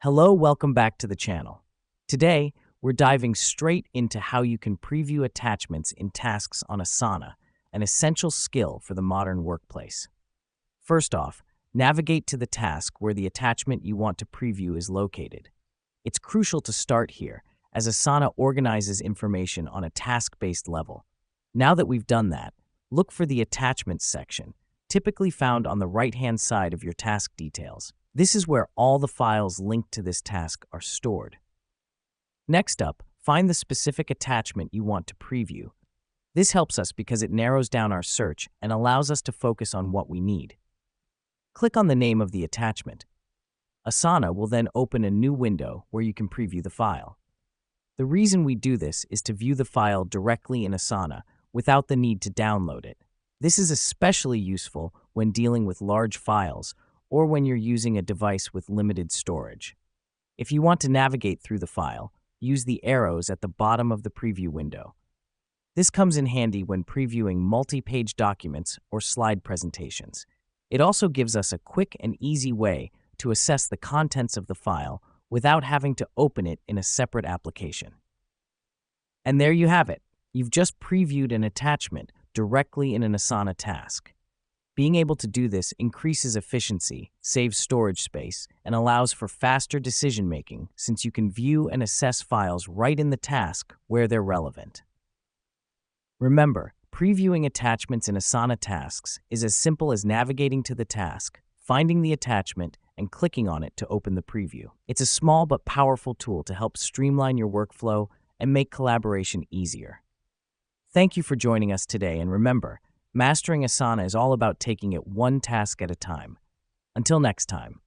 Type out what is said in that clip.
Hello, welcome back to the channel. Today, we're diving straight into how you can preview attachments in tasks on Asana, an essential skill for the modern workplace. First off, navigate to the task where the attachment you want to preview is located. It's crucial to start here, as Asana organizes information on a task-based level. Now that we've done that, look for the Attachments section, typically found on the right-hand side of your task details. This is where all the files linked to this task are stored. Next up, find the specific attachment you want to preview. This helps us because it narrows down our search and allows us to focus on what we need. Click on the name of the attachment. Asana will then open a new window where you can preview the file. The reason we do this is to view the file directly in Asana without the need to download it. This is especially useful when dealing with large files or when you're using a device with limited storage. If you want to navigate through the file, use the arrows at the bottom of the preview window. This comes in handy when previewing multi-page documents or slide presentations. It also gives us a quick and easy way to assess the contents of the file without having to open it in a separate application. And there you have it. You've just previewed an attachment directly in an Asana task. Being able to do this increases efficiency, saves storage space, and allows for faster decision-making since you can view and assess files right in the task where they're relevant. Remember, previewing attachments in Asana tasks is as simple as navigating to the task, finding the attachment, and clicking on it to open the preview. It's a small but powerful tool to help streamline your workflow and make collaboration easier. Thank you for joining us today, and remember, mastering Asana is all about taking it one task at a time. Until next time.